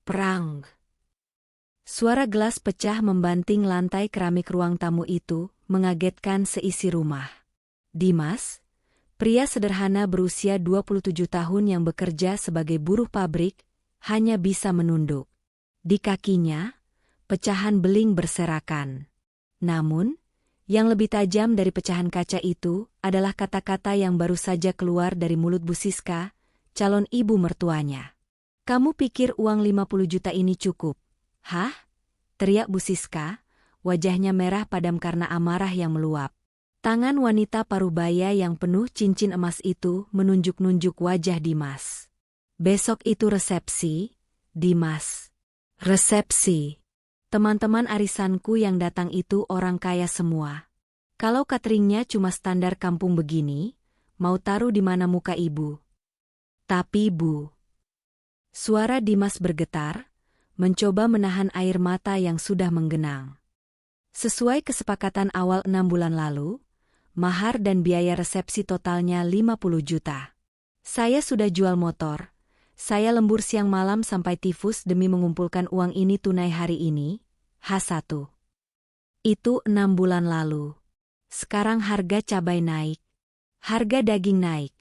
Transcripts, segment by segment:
Perang. Suara gelas pecah membanting lantai keramik ruang tamu itu, mengagetkan seisi rumah. Dimas, pria sederhana berusia 27 tahun yang bekerja sebagai buruh pabrik, hanya bisa menunduk. Di kakinya, pecahan beling berserakan. Namun, yang lebih tajam dari pecahan kaca itu adalah kata-kata yang baru saja keluar dari mulut Bu Siska, calon ibu mertuanya. "Kamu pikir uang 50 juta ini cukup? Hah?" teriak Bu Siska, wajahnya merah padam karena amarah yang meluap. Tangan wanita parubaya yang penuh cincin emas itu menunjuk-nunjuk wajah Dimas. "Besok itu resepsi, Dimas. Resepsi. Teman-teman arisanku yang datang itu orang kaya semua. Kalau cateringnya cuma standar kampung begini, mau taruh di mana muka ibu?" "Tapi Bu..." Suara Dimas bergetar, mencoba menahan air mata yang sudah menggenang. Sesuai kesepakatan awal 6 bulan lalu, mahar dan biaya resepsi totalnya 50 juta. Saya sudah jual motor, saya lembur siang malam sampai tifus demi mengumpulkan uang ini tunai hari ini, H1. Itu 6 bulan lalu. Sekarang harga cabai naik, harga daging naik.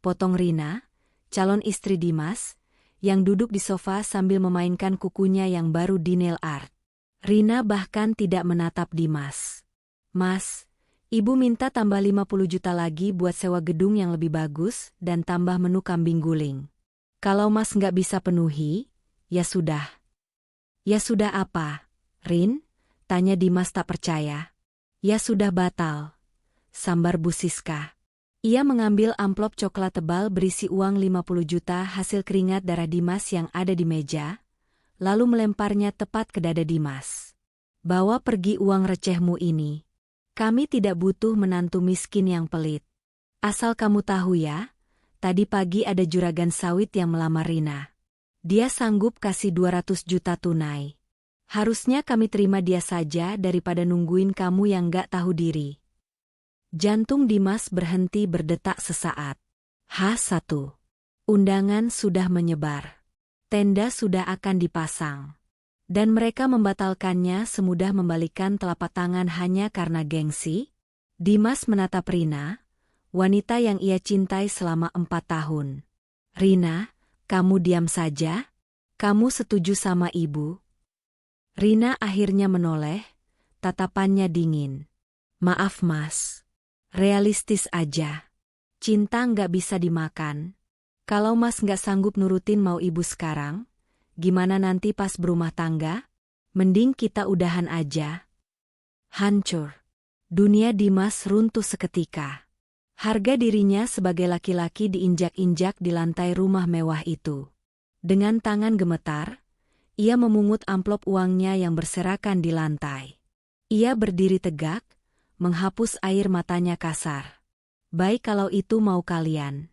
Potong Rina, calon istri Dimas, yang duduk di sofa sambil memainkan kukunya yang baru di nail art. Rina bahkan tidak menatap Dimas. "Mas, ibu minta tambah 50 juta lagi buat sewa gedung yang lebih bagus dan tambah menu kambing guling. Kalau Mas nggak bisa penuhi, ya sudah." "Ya sudah apa, Rin?" tanya Dimas tak percaya. "Ya sudah batal," sambar Bu Siska. Ia mengambil amplop coklat tebal berisi uang 50 juta hasil keringat darah Dimas yang ada di meja, lalu melemparnya tepat ke dada Dimas. "Bawa pergi uang recehmu ini. Kami tidak butuh menantu miskin yang pelit. Asal kamu tahu ya, tadi pagi ada juragan sawit yang melamar Rina. Dia sanggup kasih 200 juta tunai. Harusnya kami terima dia saja daripada nungguin kamu yang gak tahu diri." Jantung Dimas berhenti berdetak sesaat. H1. Undangan sudah menyebar. Tenda sudah akan dipasang. Dan mereka membatalkannya semudah membalikan telapak tangan hanya karena gengsi? Dimas menatap Rina, wanita yang ia cintai selama 4 tahun. "Rina, kamu diam saja? Kamu setuju sama ibu?" Rina akhirnya menoleh, tatapannya dingin. "Maaf Mas. Realistis aja. Cinta nggak bisa dimakan. Kalau Mas nggak sanggup nurutin mau ibu sekarang, gimana nanti pas berumah tangga? Mending kita udahan aja." Hancur. Dunia Dimas runtuh seketika. Harga dirinya sebagai laki-laki diinjak-injak di lantai rumah mewah itu. Dengan tangan gemetar, ia memungut amplop uangnya yang berserakan di lantai. Ia berdiri tegak, menghapus air matanya kasar. "Baik kalau itu mau kalian.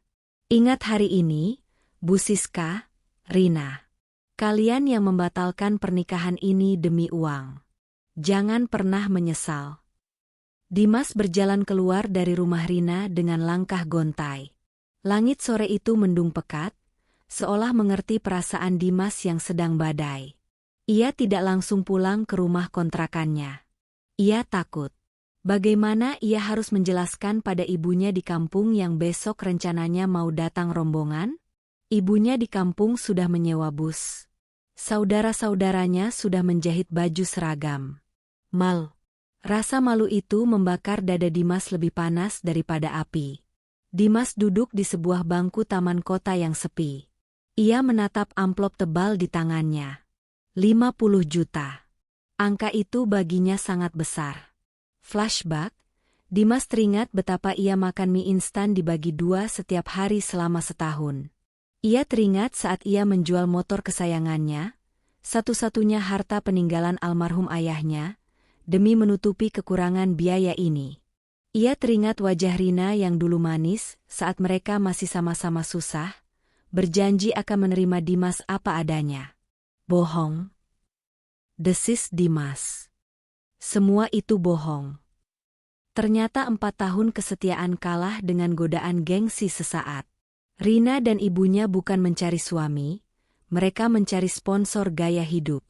Ingat hari ini, Bu Siska, Rina. Kalian yang membatalkan pernikahan ini demi uang. Jangan pernah menyesal." Dimas berjalan keluar dari rumah Rina dengan langkah gontai. Langit sore itu mendung pekat, seolah mengerti perasaan Dimas yang sedang badai. Ia tidak langsung pulang ke rumah kontrakannya. Ia takut. Bagaimana ia harus menjelaskan pada ibunya di kampung yang besok rencananya mau datang rombongan? Ibunya di kampung sudah menyewa bus. Saudara-saudaranya sudah menjahit baju seragam. Rasa malu itu membakar dada Dimas lebih panas daripada api. Dimas duduk di sebuah bangku taman kota yang sepi. Ia menatap amplop tebal di tangannya. 50 juta. Angka itu baginya sangat besar. Flashback, Dimas teringat betapa ia makan mie instan dibagi 2 setiap hari selama setahun. Ia teringat saat ia menjual motor kesayangannya, satu-satunya harta peninggalan almarhum ayahnya, demi menutupi kekurangan biaya ini. Ia teringat wajah Rina yang dulu manis saat mereka masih sama-sama susah, berjanji akan menerima Dimas apa adanya. Bohong. Desis Dimas. Semua itu bohong. Ternyata 4 tahun kesetiaan kalah dengan godaan gengsi sesaat. Rina dan ibunya bukan mencari suami, mereka mencari sponsor gaya hidup.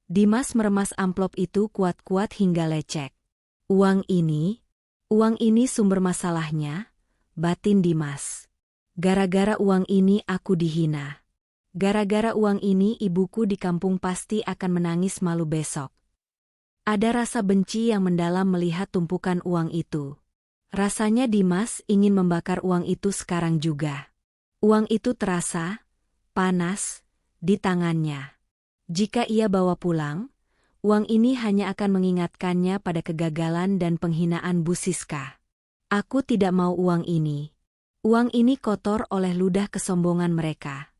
Dimas meremas amplop itu kuat-kuat hingga lecek. Uang ini sumber masalahnya, batin Dimas. Gara-gara uang ini aku dihina. Gara-gara uang ini ibuku di kampung pasti akan menangis malu besok. Ada rasa benci yang mendalam melihat tumpukan uang itu. Rasanya Dimas ingin membakar uang itu sekarang juga. Uang itu terasa panas di tangannya. Jika ia bawa pulang, uang ini hanya akan mengingatkannya pada kegagalan dan penghinaan Bu Siska. Aku tidak mau uang ini. Uang ini kotor oleh ludah kesombongan mereka.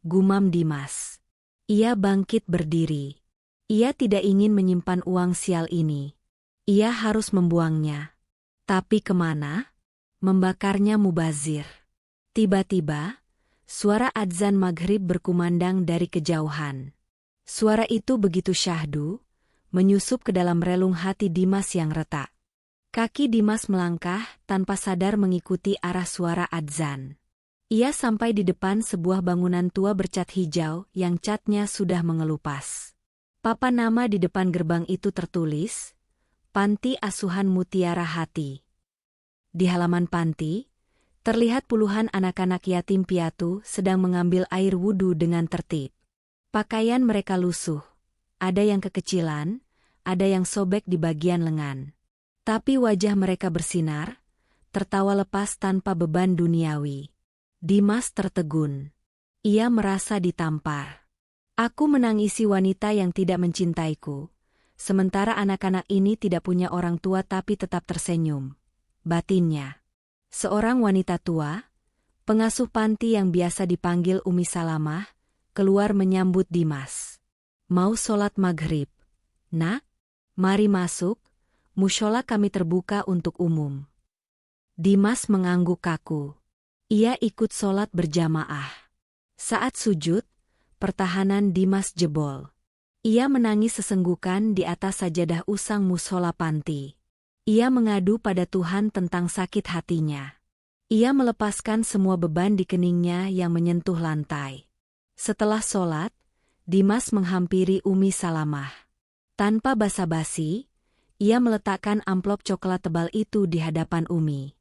Gumam Dimas. Ia bangkit berdiri. Ia tidak ingin menyimpan uang sial ini. Ia harus membuangnya. Tapi kemana? Membakarnya mubazir. Tiba-tiba, suara adzan maghrib berkumandang dari kejauhan. Suara itu begitu syahdu, menyusup ke dalam relung hati Dimas yang retak. Kaki Dimas melangkah tanpa sadar mengikuti arah suara adzan. Ia sampai di depan sebuah bangunan tua bercat hijau yang catnya sudah mengelupas. Papan nama di depan gerbang itu tertulis, Panti Asuhan Mutiara Hati. Di halaman panti, terlihat puluhan anak-anak yatim piatu sedang mengambil air wudhu dengan tertib. Pakaian mereka lusuh, ada yang kekecilan, ada yang sobek di bagian lengan. Tapi wajah mereka bersinar, tertawa lepas tanpa beban duniawi. Dimas tertegun. Ia merasa ditampar. Aku menangisi wanita yang tidak mencintaiku, sementara anak-anak ini tidak punya orang tua tapi tetap tersenyum. Batinnya. Seorang wanita tua, pengasuh panti yang biasa dipanggil Umi Salamah, keluar menyambut Dimas. Mau sholat maghrib? Nak, mari masuk, mushola kami terbuka untuk umum. Dimas mengangguk kaku. Ia ikut sholat berjamaah. Saat sujud, pertahanan Dimas jebol. Ia menangis sesenggukan di atas sajadah usang mushola panti. Ia mengadu pada Tuhan tentang sakit hatinya. Ia melepaskan semua beban di keningnya yang menyentuh lantai. Setelah sholat, Dimas menghampiri Umi Salamah. Tanpa basa-basi, ia meletakkan amplop coklat tebal itu di hadapan Umi.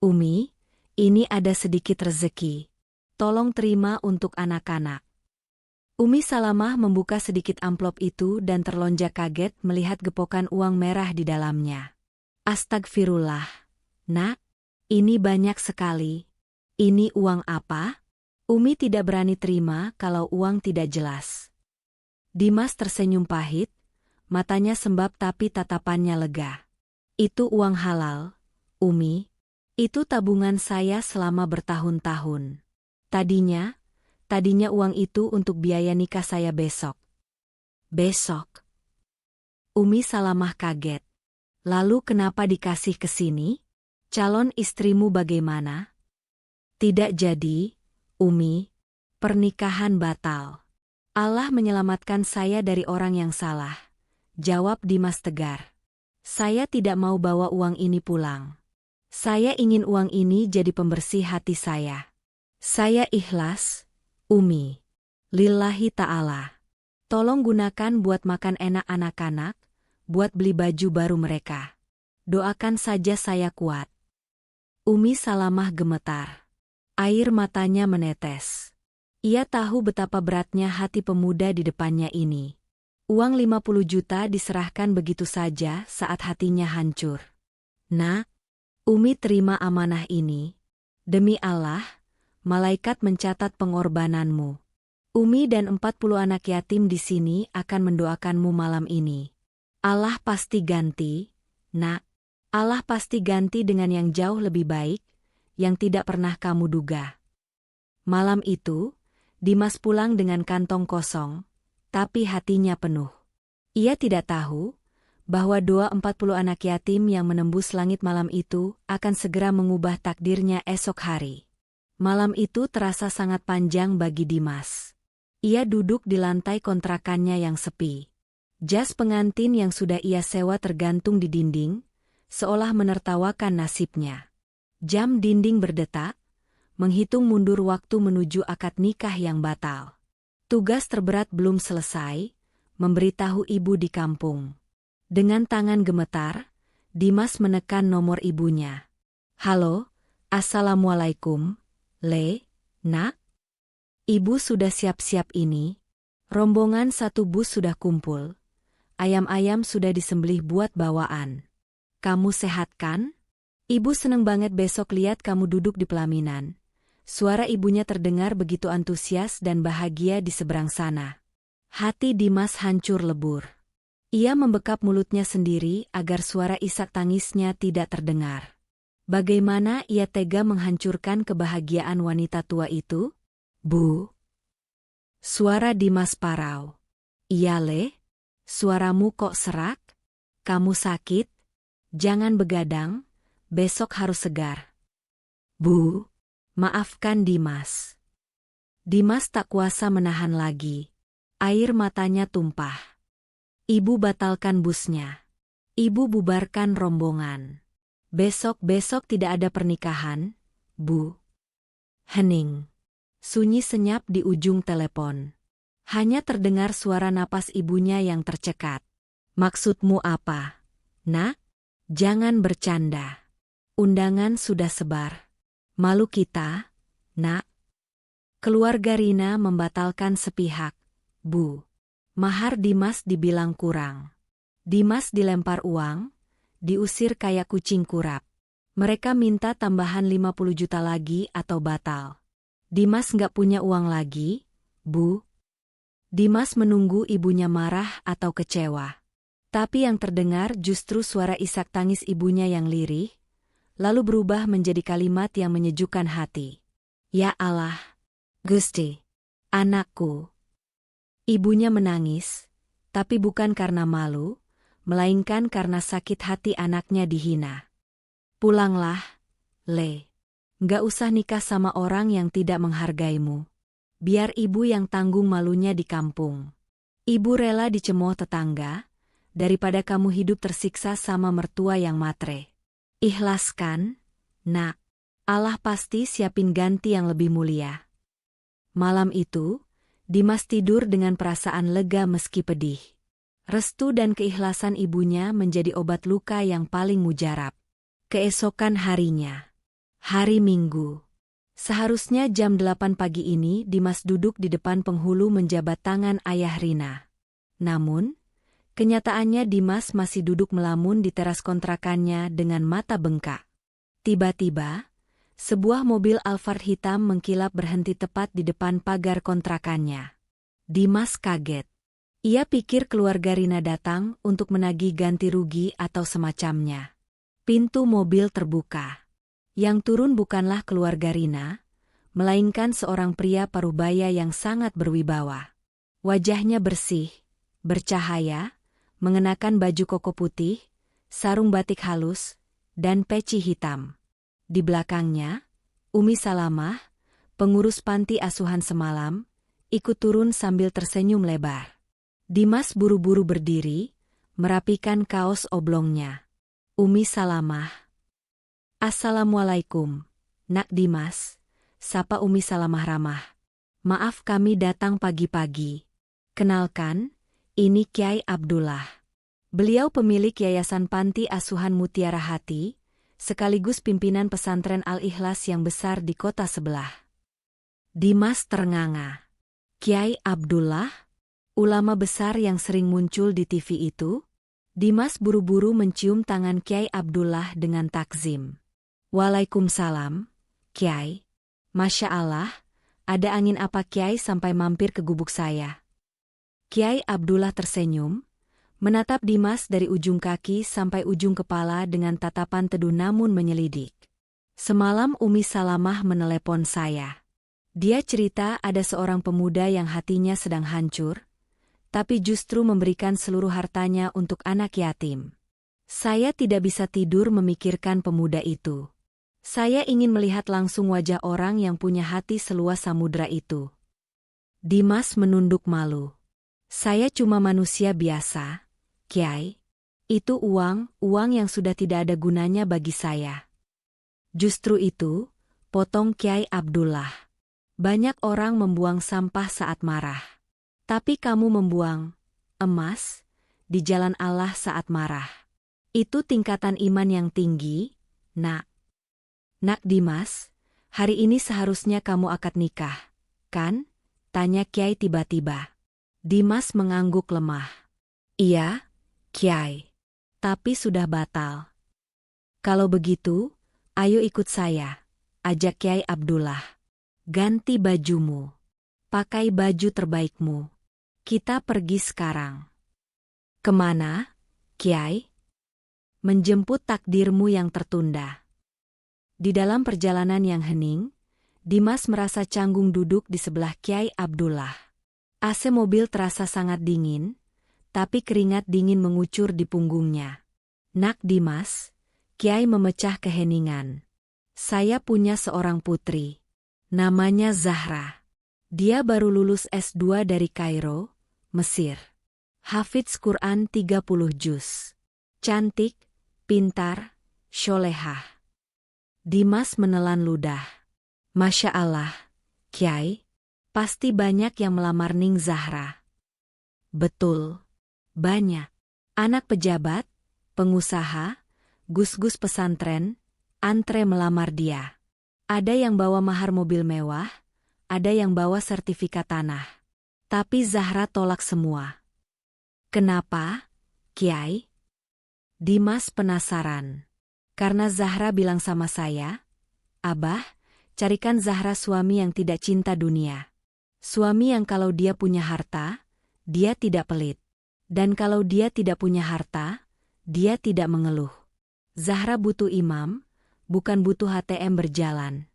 Umi, ini ada sedikit rezeki. Tolong terima untuk anak-anak. Umi Salamah membuka sedikit amplop itu dan terlonjak kaget melihat gepokan uang merah di dalamnya. Astagfirullah. Nak, ini banyak sekali. Ini uang apa? Umi tidak berani terima kalau uang tidak jelas. Dimas tersenyum pahit, matanya sembab tapi tatapannya lega. Itu uang halal, Umi. Itu tabungan saya selama bertahun-tahun. Tadinya uang itu untuk biaya nikah saya besok. Besok? Umi Salamah kaget. Lalu kenapa dikasih ke sini? Calon istrimu bagaimana? Tidak jadi, Umi. Pernikahan batal. Allah menyelamatkan saya dari orang yang salah. Jawab Dimas tegar. Saya tidak mau bawa uang ini pulang. Saya ingin uang ini jadi pembersih hati saya. Saya ikhlas, Umi. Lillahi ta'ala. Tolong gunakan buat makan enak anak-anak, buat beli baju baru mereka. Doakan saja saya kuat. Umi Salamah gemetar. Air matanya menetes. Ia tahu betapa beratnya hati pemuda di depannya ini. Uang 50 juta diserahkan begitu saja saat hatinya hancur. Nak, Umi terima amanah ini. Demi Allah, malaikat mencatat pengorbananmu. Umi dan 40 anak yatim di sini akan mendoakanmu malam ini. Allah pasti ganti, Nak. Allah pasti ganti dengan yang jauh lebih baik, yang tidak pernah kamu duga. Malam itu, Dimas pulang dengan kantong kosong, tapi hatinya penuh. Ia tidak tahu bahwa doa 40 anak yatim yang menembus langit malam itu akan segera mengubah takdirnya esok hari. Malam itu terasa sangat panjang bagi Dimas. Ia duduk di lantai kontrakannya yang sepi. Jas pengantin yang sudah ia sewa tergantung di dinding, seolah menertawakan nasibnya. Jam dinding berdetak, menghitung mundur waktu menuju akad nikah yang batal. Tugas terberat belum selesai, memberitahu ibu di kampung. Dengan tangan gemetar, Dimas menekan nomor ibunya. Halo, Assalamualaikum, Le, Nak? Ibu sudah siap-siap ini. Rombongan satu bus sudah kumpul. Ayam-ayam sudah disembelih buat bawaan. Kamu sehat kan? Ibu seneng banget besok lihat kamu duduk di pelaminan. Suara ibunya terdengar begitu antusias dan bahagia di seberang sana. Hati Dimas hancur lebur. Ia membekap mulutnya sendiri agar suara isak tangisnya tidak terdengar. Bagaimana ia tega menghancurkan kebahagiaan wanita tua itu? Bu. Suara Dimas parau. Iya Le, suaramu kok serak? Kamu sakit? Jangan begadang, besok harus segar. Bu, maafkan Dimas. Dimas tak kuasa menahan lagi. Air matanya tumpah. Ibu batalkan busnya. Ibu bubarkan rombongan. Besok tidak ada pernikahan, Bu. Hening. Sunyi senyap di ujung telepon. Hanya terdengar suara napas ibunya yang tercekat. Maksudmu apa, Nak? Jangan bercanda. Undangan sudah sebar. Malu kita, Nak. Keluarga Rina membatalkan sepihak, Bu. Mahar Dimas dibilang kurang. Dimas dilempar uang, diusir kayak kucing kurap. Mereka minta tambahan 50 juta lagi atau batal. Dimas nggak punya uang lagi, Bu. Dimas menunggu ibunya marah atau kecewa. Tapi yang terdengar justru suara isak tangis ibunya yang lirih, lalu berubah menjadi kalimat yang menyejukkan hati. Ya Allah, Gusti, anakku. Ibunya menangis, tapi bukan karena malu, melainkan karena sakit hati anaknya dihina. Pulanglah, Le. Nggak usah nikah sama orang yang tidak menghargaimu. Biar ibu yang tanggung malunya di kampung. Ibu rela dicemooh tetangga, daripada kamu hidup tersiksa sama mertua yang matre. Ikhlaskan, Nak. Allah pasti siapin ganti yang lebih mulia. Malam itu, Dimas tidur dengan perasaan lega meski pedih. Restu dan keikhlasan ibunya menjadi obat luka yang paling mujarab. Keesokan harinya. Hari Minggu. Seharusnya jam 8 pagi ini Dimas duduk di depan penghulu menjabat tangan ayah Rina. Namun, kenyataannya Dimas masih duduk melamun di teras kontrakannya dengan mata bengkak. Tiba-tiba, sebuah mobil Alphard hitam mengkilap berhenti tepat di depan pagar kontrakannya. Dimas kaget. Ia pikir keluarga Rina datang untuk menagih ganti rugi atau semacamnya. Pintu mobil terbuka. Yang turun bukanlah keluarga Rina, melainkan seorang pria parubaya yang sangat berwibawa. Wajahnya bersih, bercahaya, mengenakan baju koko putih, sarung batik halus, dan peci hitam. Di belakangnya, Umi Salamah, pengurus panti asuhan semalam, ikut turun sambil tersenyum lebar. Dimas buru-buru berdiri, merapikan kaos oblongnya. Umi Salamah. Assalamualaikum, Nak Dimas, sapa Umi Salamah ramah. Maaf kami datang pagi-pagi. Kenalkan, ini Kyai Abdullah. Beliau pemilik Yayasan Panti Asuhan Mutiara Hati, sekaligus pimpinan pesantren Al-Ikhlas yang besar di kota sebelah. Dimas ternganga. Kyai Abdullah? Ulama besar yang sering muncul di TV itu? Dimas buru-buru mencium tangan Kyai Abdullah dengan takzim. Waalaikumsalam, Kyai. Masya Allah, ada angin apa Kyai sampai mampir ke gubuk saya? Kyai Abdullah tersenyum, menatap Dimas dari ujung kaki sampai ujung kepala dengan tatapan teduh namun menyelidik. Semalam Umi Salamah menelepon saya. Dia cerita ada seorang pemuda yang hatinya sedang hancur, tapi justru memberikan seluruh hartanya untuk anak yatim. Saya tidak bisa tidur memikirkan pemuda itu. Saya ingin melihat langsung wajah orang yang punya hati seluas samudra itu. Dimas menunduk malu. Saya cuma manusia biasa, Kyai. Itu uang yang sudah tidak ada gunanya bagi saya. Justru itu, potong Kyai Abdullah. Banyak orang membuang sampah saat marah. Tapi kamu membuang emas di jalan Allah saat marah. Itu tingkatan iman yang tinggi, nak. Nak Dimas, hari ini seharusnya kamu akad nikah, kan? Tanya Kiai tiba-tiba. Dimas mengangguk lemah. Iya, Kiai. Tapi sudah batal. Kalau begitu, ayo ikut saya, ajak Kiai Abdullah. Ganti bajumu. Pakai baju terbaikmu. Kita pergi sekarang. Kemana, Kiai? Menjemput takdirmu yang tertunda. Di dalam perjalanan yang hening, Dimas merasa canggung duduk di sebelah Kiai Abdullah. AC mobil terasa sangat dingin, tapi keringat dingin mengucur di punggungnya. Nak Dimas, Kiai memecah keheningan. Saya punya seorang putri. Namanya Zahra. Dia baru lulus S2 dari Kairo, Mesir. Hafidz Quran 30 juz. Cantik, pintar, sholehah. Dimas menelan ludah. Masya Allah, Kiai, pasti banyak yang melamar Ning Zahra. Betul, banyak. Anak pejabat, pengusaha, gus-gus pesantren, antre melamar dia. Ada yang bawa mahar mobil mewah, ada yang bawa sertifikat tanah. Tapi Zahra tolak semua. Kenapa, Kiai? Dimas penasaran. Karena Zahra bilang sama saya, Abah, carikan Zahra suami yang tidak cinta dunia. Suami yang kalau dia punya harta, dia tidak pelit. Dan kalau dia tidak punya harta, dia tidak mengeluh. Zahra butuh imam, bukan butuh HTM berjalan.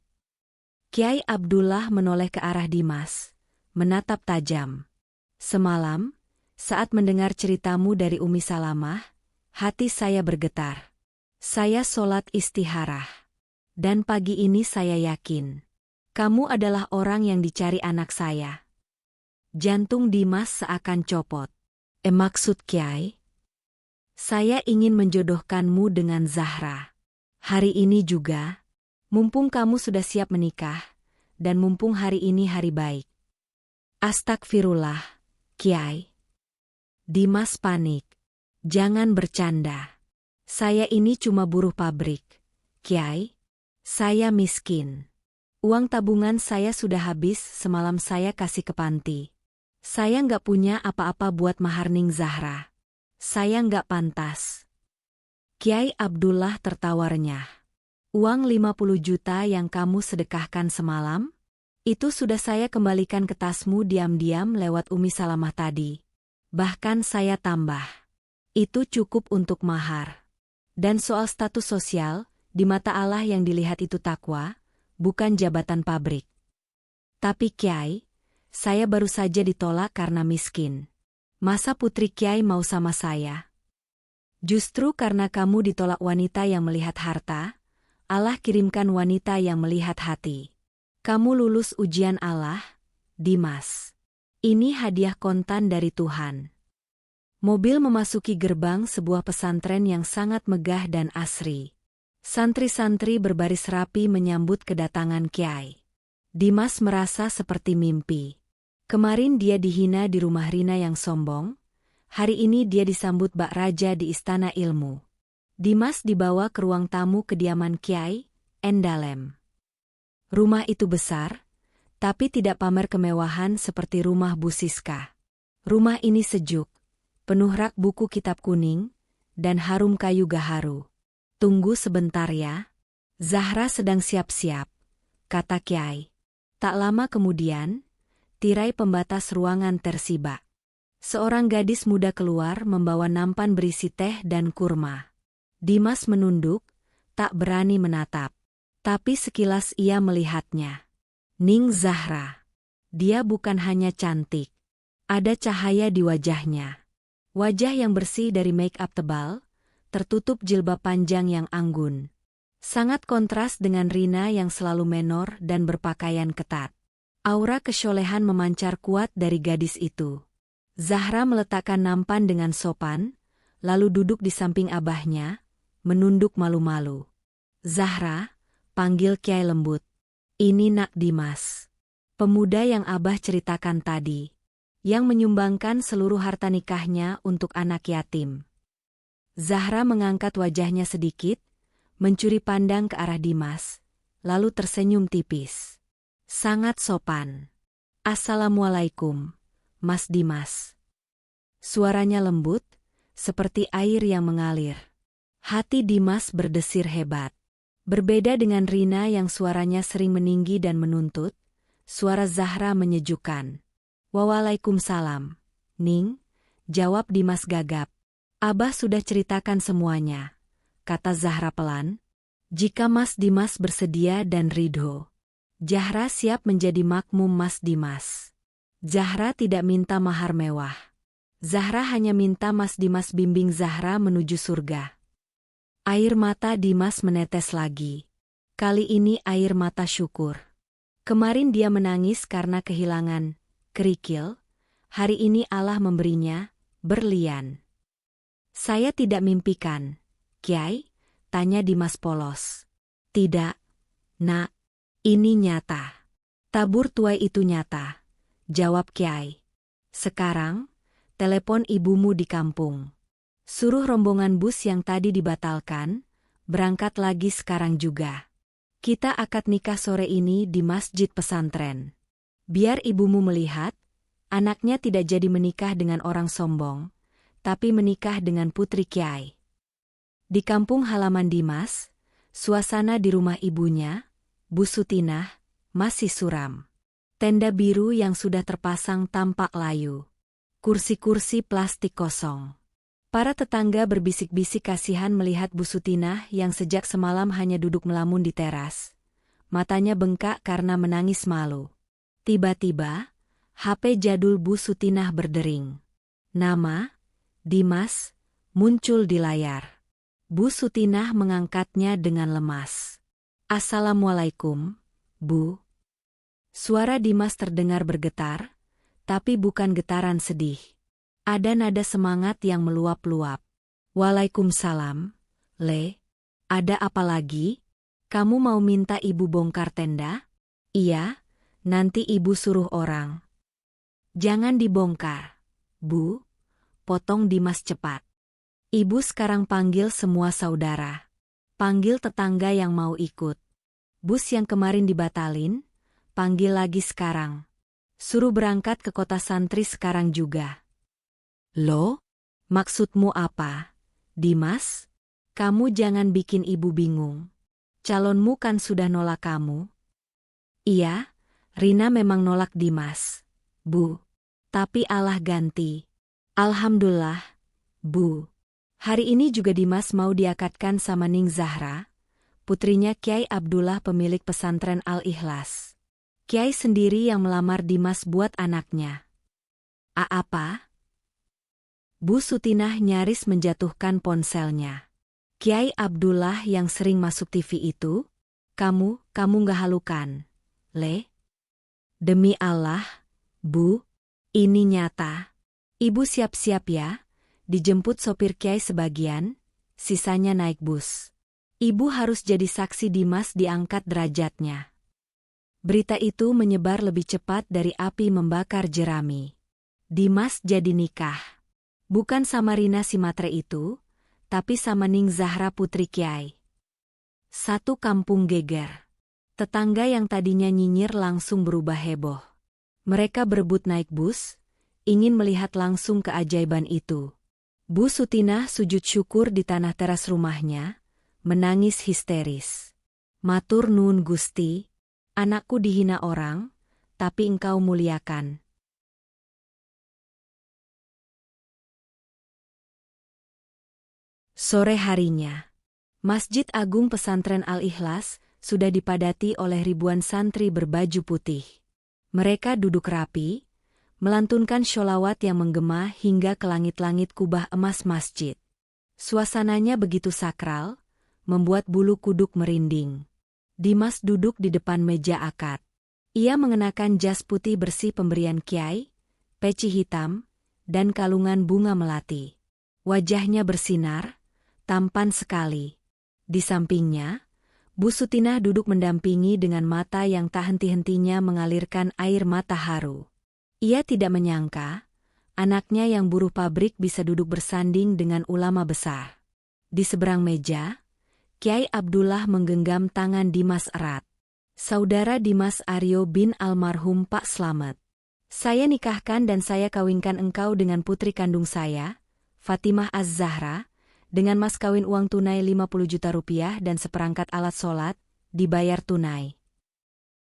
Kiai Abdullah menoleh ke arah Dimas, menatap tajam. Semalam, saat mendengar ceritamu dari Umi Salamah, hati saya bergetar. Saya sholat istikharah. Dan pagi ini saya yakin, kamu adalah orang yang dicari anak saya. Jantung Dimas seakan copot. Maksud Kiai? Saya ingin menjodohkanmu dengan Zahra. Hari ini juga, mumpung kamu sudah siap menikah, dan mumpung hari ini hari baik. Astagfirullah, Kiai. Dimas panik. Jangan bercanda. Saya ini cuma buruh pabrik, Kiai. Saya miskin. Uang tabungan saya sudah habis semalam saya kasih ke panti. Saya nggak punya apa-apa buat mahar Ning Zahra. Saya nggak pantas. Kiai Abdullah tertawa renyah. Uang 50 juta yang kamu sedekahkan semalam? Itu sudah saya kembalikan ke tasmu diam-diam lewat Umi Salamah tadi. Bahkan saya tambah. Itu cukup untuk mahar. Dan soal status sosial, di mata Allah yang dilihat itu takwa, bukan jabatan pabrik. Tapi Kiai, saya baru saja ditolak karena miskin. Masa putri Kiai mau sama saya? Justru karena kamu ditolak wanita yang melihat harta, Allah kirimkan wanita yang melihat hati. Kamu lulus ujian Allah, Dimas. Ini hadiah kontan dari Tuhan. Mobil memasuki gerbang sebuah pesantren yang sangat megah dan asri. Santri-santri berbaris rapi menyambut kedatangan Kiai. Dimas merasa seperti mimpi. Kemarin dia dihina di rumah Rina yang sombong, hari ini dia disambut bak raja di istana ilmu. Dimas dibawa ke ruang tamu kediaman Kiai, Endalem. Rumah itu besar, tapi tidak pamer kemewahan seperti rumah Bu Siska. Rumah ini sejuk, penuh rak buku kitab kuning, dan harum kayu gaharu. Tunggu sebentar ya. Zahra sedang siap-siap, kata Kiai. Tak lama kemudian, tirai pembatas ruangan tersibak. Seorang gadis muda keluar membawa nampan berisi teh dan kurma. Dimas menunduk, tak berani menatap. Tapi sekilas ia melihatnya. Ning Zahra. Dia bukan hanya cantik. Ada cahaya di wajahnya. Wajah yang bersih dari make-up tebal, tertutup jilbab panjang yang anggun. Sangat kontras dengan Rina yang selalu menor dan berpakaian ketat. Aura kesyolehan memancar kuat dari gadis itu. Zahra meletakkan nampan dengan sopan, lalu duduk di samping abahnya, menunduk malu-malu. Zahra, panggil Kiai lembut. Ini Nak Dimas. Pemuda yang abah ceritakan tadi. yang menyumbangkan seluruh harta nikahnya untuk anak yatim. Zahra mengangkat wajahnya sedikit, mencuri pandang ke arah Dimas, lalu tersenyum tipis. Sangat sopan. Assalamualaikum, Mas Dimas. Suaranya lembut, seperti air yang mengalir. Hati Dimas berdesir hebat. Berbeda dengan Rina yang suaranya sering meninggi dan menuntut, suara Zahra menyejukkan. Waalaikumsalam, Ning, jawab Dimas gagap. Abah sudah ceritakan semuanya, kata Zahra pelan. Jika Mas Dimas bersedia dan ridho, Zahra siap menjadi makmum Mas Dimas. Zahra tidak minta mahar mewah. Zahra hanya minta Mas Dimas bimbing Zahra menuju surga. Air mata Dimas menetes lagi. Kali ini air mata syukur. Kemarin dia menangis karena kehilangan kerikil. Hari ini Allah memberinya berlian. Saya tidak mimpikan, Kiai, tanya Dimas polos. Tidak, nak, ini nyata. Tabur tuai itu nyata, jawab Kiai. Sekarang, telepon ibumu di kampung. Suruh rombongan bus yang tadi dibatalkan, berangkat lagi sekarang juga. Kita akad nikah sore ini di masjid pesantren. Biar ibumu melihat, anaknya tidak jadi menikah dengan orang sombong, tapi menikah dengan putri Kiai. Di kampung halaman Dimas, suasana di rumah ibunya, Bu Sutinah, masih suram. Tenda biru yang sudah terpasang tampak layu. Kursi-kursi plastik kosong. Para tetangga berbisik-bisik kasihan melihat Bu Sutinah yang sejak semalam hanya duduk melamun di teras. Matanya bengkak karena menangis malu. Tiba-tiba, HP jadul Bu Sutinah berdering. Nama, Dimas, muncul di layar. Bu Sutinah mengangkatnya dengan lemas. Assalamualaikum, Bu. Suara Dimas terdengar bergetar, tapi bukan getaran sedih. Ada nada semangat yang meluap-luap. Waalaikumsalam, Le. Ada apa lagi? Kamu mau minta ibu bongkar tenda? Iya, nanti ibu suruh orang. Jangan dibongkar, Bu. Potong Dimas cepat. Ibu sekarang panggil semua saudara. Panggil tetangga yang mau ikut. Bus yang kemarin dibatalin, panggil lagi sekarang. Suruh berangkat ke kota santri sekarang juga. Loh? Maksudmu apa, Dimas? Kamu jangan bikin ibu bingung. Calonmu kan sudah nolak kamu. Iya, Rina memang nolak Dimas, Bu. Tapi Allah ganti. Alhamdulillah, Bu. Hari ini juga Dimas mau diakadkan sama Ning Zahra, putrinya Kiai Abdullah pemilik pesantren Al-Ikhlas. Kiai sendiri yang melamar Dimas buat anaknya. Apa? Bu Sutinah nyaris menjatuhkan ponselnya. Kiai Abdullah yang sering masuk TV itu? Kamu gak halukan, Le? Demi Allah, Bu, ini nyata. Ibu siap-siap ya, dijemput sopir Kiai sebagian, sisanya naik bus. Ibu harus jadi saksi Dimas diangkat derajatnya. Berita itu menyebar lebih cepat dari api membakar jerami. Dimas jadi nikah. Bukan sama Rina si matre itu, tapi sama Ning Zahra putri Kiai. Satu kampung geger. Tetangga yang tadinya nyinyir langsung berubah heboh. Mereka berebut naik bus, ingin melihat langsung keajaiban itu. Bu Sutinah sujud syukur di tanah teras rumahnya, menangis histeris. Matur nuwun Gusti, anakku dihina orang, tapi engkau muliakan. Sore harinya, Masjid Agung Pesantren Al-Ikhlas sudah dipadati oleh ribuan santri berbaju putih. Mereka duduk rapi, melantunkan sholawat yang menggema hingga ke langit-langit kubah emas masjid. Suasananya begitu sakral, membuat bulu kuduk merinding. Dimas duduk di depan meja akad. Ia mengenakan jas putih bersih pemberian Kiai, peci hitam, dan kalungan bunga melati. Wajahnya bersinar, tampan sekali. Di sampingnya, Bu Sutinah duduk mendampingi dengan mata yang tak henti-hentinya mengalirkan air mata haru. Ia tidak menyangka, anaknya yang buruh pabrik bisa duduk bersanding dengan ulama besar. Di seberang meja, Kyai Abdullah menggenggam tangan Dimas erat. Saudara Dimas Aryo bin almarhum Pak Slamet. Saya nikahkan dan saya kawinkan engkau dengan putri kandung saya, Fatimah Az-Zahra, dengan mas kawin uang tunai 50 juta rupiah dan seperangkat alat sholat, dibayar tunai.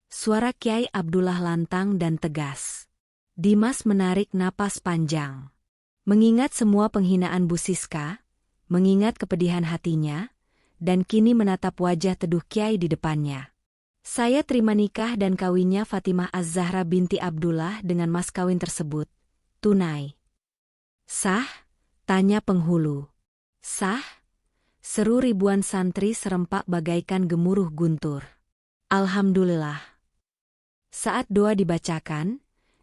Suara Kyai Abdullah lantang dan tegas. Dimas menarik napas panjang. Mengingat semua penghinaan Bu Siska, mengingat kepedihan hatinya, dan kini menatap wajah teduh Kyai di depannya. Saya terima nikah dan kawinnya Fatimah Az-Zahra binti Abdullah dengan mas kawin tersebut. Tunai. Sah? Tanya penghulu. Sah? Seru ribuan santri serempak bagaikan gemuruh guntur. Alhamdulillah. Saat doa dibacakan,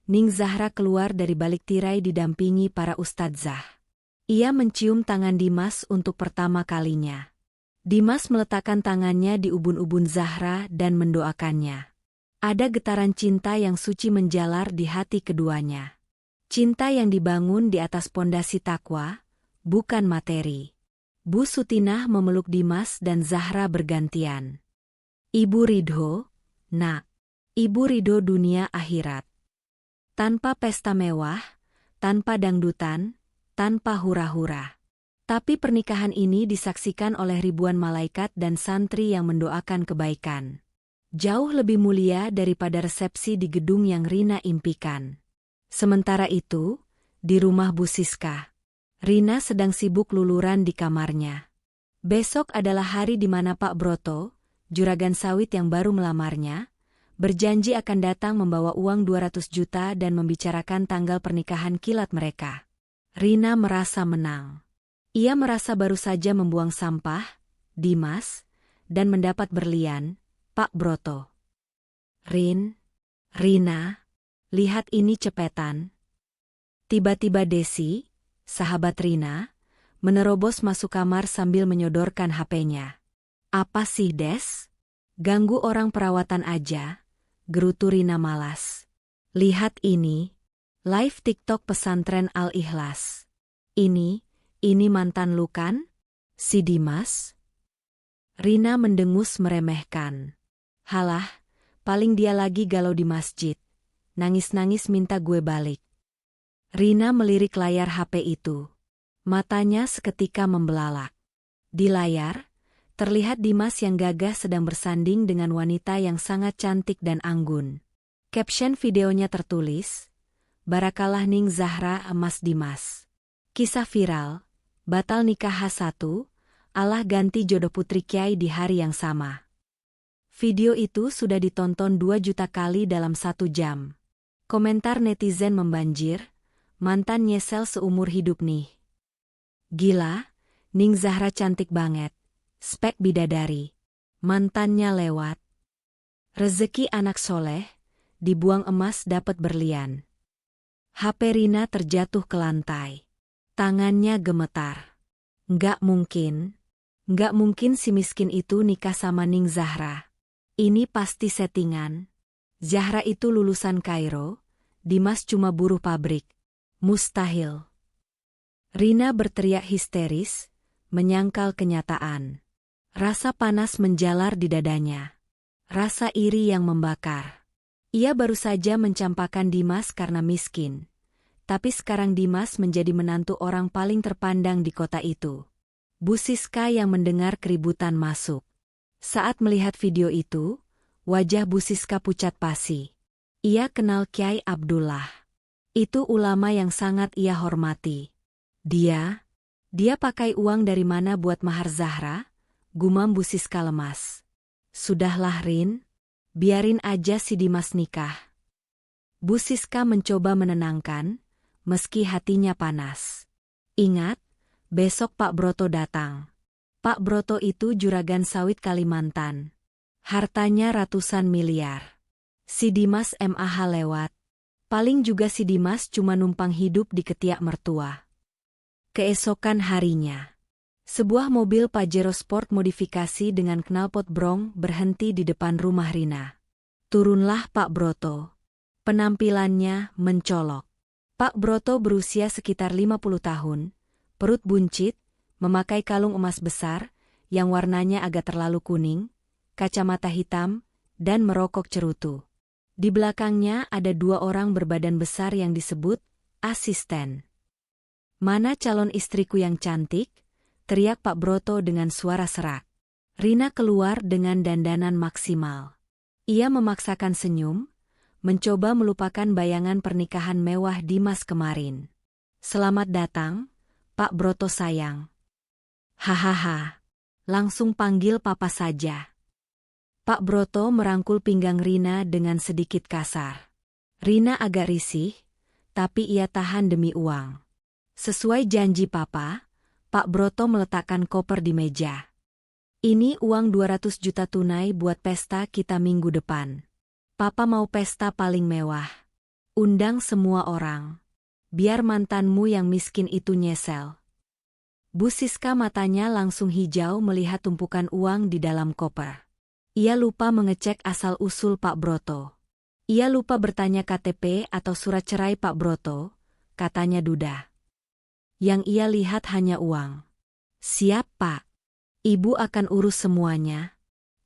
Ning Zahra keluar dari balik tirai didampingi para ustadzah. Ia mencium tangan Dimas untuk pertama kalinya. Dimas meletakkan tangannya di ubun-ubun Zahra dan mendoakannya. Ada getaran cinta yang suci menjalar di hati keduanya. Cinta yang dibangun di atas pondasi takwa, bukan materi. Bu Sutinah memeluk Dimas dan Zahra bergantian. Ibu Ridho, nak. Ibu ridho dunia akhirat. Tanpa pesta mewah, tanpa dangdutan, tanpa hura-hura. Tapi pernikahan ini disaksikan oleh ribuan malaikat dan santri yang mendoakan kebaikan. Jauh lebih mulia daripada resepsi di gedung yang Rina impikan. Sementara itu, di rumah Bu Siska, Rina sedang sibuk luluran di kamarnya. Besok adalah hari di mana Pak Broto, juragan sawit yang baru melamarnya, berjanji akan datang membawa uang 200 juta dan membicarakan tanggal pernikahan kilat mereka. Rina merasa menang. Ia merasa baru saja membuang sampah, Dimas, dan mendapat berlian, Pak Broto. Rina, lihat ini cepetan. Tiba-tiba Desi, sahabat Rina, menerobos masuk kamar sambil menyodorkan HP-nya. Apa sih, Des? Ganggu orang perawatan aja. Gerutu Rina malas. Lihat ini, live TikTok pesantren Al-Ikhlas. Ini mantan lu kan? Si Dimas? Rina mendengus meremehkan. Halah, paling dia lagi galau di masjid. Nangis-nangis minta gue balik. Rina melirik layar HP itu. Matanya seketika membelalak. Di layar, terlihat Dimas yang gagah sedang bersanding dengan wanita yang sangat cantik dan anggun. Caption videonya tertulis, Barakallah Ning Zahra emas Dimas. Kisah viral, batal nikah H1, Allah ganti jodoh putri Kyai di hari yang sama. Video itu sudah ditonton 2 juta kali dalam 1 jam. Komentar netizen membanjir, mantan nyesel seumur hidup nih. Gila, Ning Zahra cantik banget. Spek bidadari. Mantannya lewat. Rezeki anak soleh, dibuang emas dapat berlian. HP Rina terjatuh ke lantai. Tangannya gemetar. Nggak mungkin si miskin itu nikah sama Ning Zahra. Ini pasti settingan. Zahra itu lulusan Kairo, Dimas cuma buruh pabrik. Mustahil. Rina berteriak histeris, menyangkal kenyataan. Rasa panas menjalar di dadanya. Rasa iri yang membakar. Ia baru saja mencampakan Dimas karena miskin. Tapi sekarang Dimas menjadi menantu orang paling terpandang di kota itu. Bu Siska yang mendengar keributan masuk. Saat melihat video itu, wajah Bu Siska pucat pasi. Ia kenal Kyai Abdullah. Itu ulama yang sangat ia hormati. Dia pakai uang dari mana buat mahar Zahra? Gumam Bu Siska lemas. Sudahlah Rin, biarin aja si Dimas nikah. Bu Siska mencoba menenangkan, meski hatinya panas. Ingat, besok Pak Broto datang. Pak Broto itu juragan sawit Kalimantan. Hartanya ratusan miliar. Si Dimas MAH lewat. Paling juga si Dimas cuma numpang hidup di ketiak mertua. Keesokan harinya, sebuah mobil Pajero Sport modifikasi dengan knalpot brong berhenti di depan rumah Rina. Turunlah Pak Broto. Penampilannya mencolok. Pak Broto berusia sekitar 50 tahun, perut buncit, memakai kalung emas besar, yang warnanya agak terlalu kuning, kacamata hitam, dan merokok cerutu. Di belakangnya ada 2 orang berbadan besar yang disebut asisten. "Mana calon istriku yang cantik?" teriak Pak Broto dengan suara serak. Rina keluar dengan dandanan maksimal. Ia memaksakan senyum, mencoba melupakan bayangan pernikahan mewah Dimas kemarin. "Selamat datang, Pak Broto sayang." "Hahaha, langsung panggil papa saja." Pak Broto merangkul pinggang Rina dengan sedikit kasar. Rina agak risih, tapi ia tahan demi uang. Sesuai janji papa, Pak Broto meletakkan koper di meja. "Ini uang 200 juta tunai buat pesta kita minggu depan. Papa mau pesta paling mewah. Undang semua orang. Biar mantanmu yang miskin itu nyesel." Bu Siska matanya langsung hijau melihat tumpukan uang di dalam koper. Ia lupa mengecek asal-usul Pak Broto. Ia lupa bertanya KTP atau surat cerai Pak Broto, katanya duda. Yang ia lihat hanya uang. "Siap, Pak. Ibu akan urus semuanya.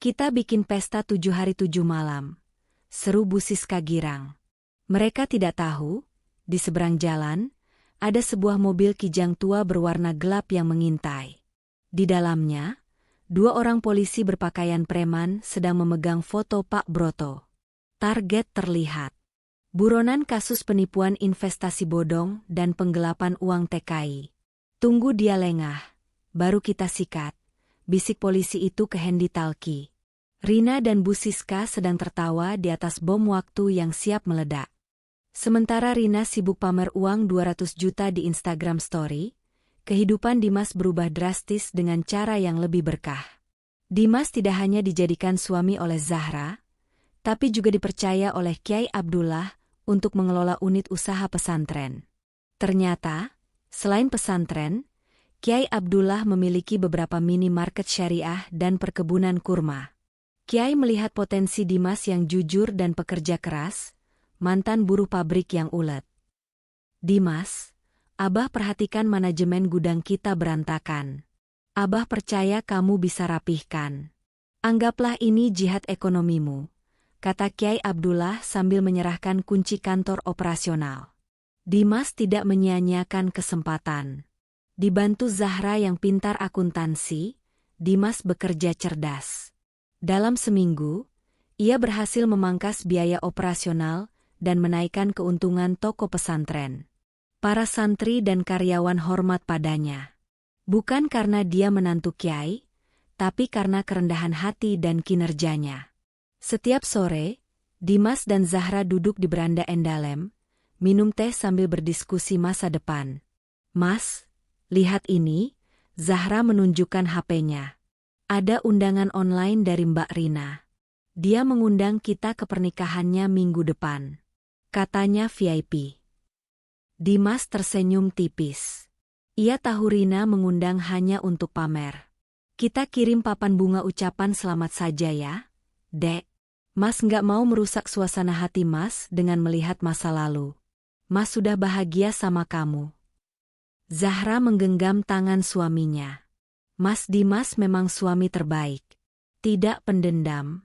Kita bikin pesta 7 hari 7 malam. Seru Bu Siska girang. Mereka tidak tahu, di seberang jalan, ada sebuah mobil kijang tua berwarna gelap yang mengintai. Di dalamnya, 2 orang polisi berpakaian preman sedang memegang foto Pak Broto. Target terlihat. Buronan kasus penipuan investasi bodong dan penggelapan uang TKI. "Tunggu dia lengah, baru kita sikat," bisik polisi itu ke Hendy Talki. Rina dan Bu Siska sedang tertawa di atas bom waktu yang siap meledak. Sementara Rina sibuk pamer uang 200 juta di Instagram Story, kehidupan Dimas berubah drastis dengan cara yang lebih berkah. Dimas tidak hanya dijadikan suami oleh Zahra, tapi juga dipercaya oleh Kyai Abdullah untuk mengelola unit usaha pesantren. Ternyata, selain pesantren, Kyai Abdullah memiliki beberapa minimarket syariah dan perkebunan kurma. Kyai melihat potensi Dimas yang jujur dan pekerja keras, mantan buruh pabrik yang ulet. "Dimas, Abah perhatikan manajemen gudang kita berantakan. Abah percaya kamu bisa rapihkan. Anggaplah ini jihad ekonomimu," kata Kyai Abdullah sambil menyerahkan kunci kantor operasional. Dimas tidak menyia-nyiakan kesempatan. Dibantu Zahra yang pintar akuntansi, Dimas bekerja cerdas. Dalam seminggu, ia berhasil memangkas biaya operasional dan menaikkan keuntungan toko pesantren. Para santri dan karyawan hormat padanya. Bukan karena dia menantu Kyai, tapi karena kerendahan hati dan kinerjanya. Setiap sore, Dimas dan Zahra duduk di beranda Endalem, minum teh sambil berdiskusi masa depan. "Mas, lihat ini," Zahra menunjukkan HP-nya. "Ada undangan online dari Mbak Rina. Dia mengundang kita ke pernikahannya minggu depan. Katanya VIP." Dimas tersenyum tipis. Ia tahu Rina mengundang hanya untuk pamer. "Kita kirim papan bunga ucapan selamat saja ya, Dek. Mas nggak mau merusak suasana hati Mas dengan melihat masa lalu. Mas sudah bahagia sama kamu." Zahra menggenggam tangan suaminya. Mas Dimas memang suami terbaik. Tidak pendendam.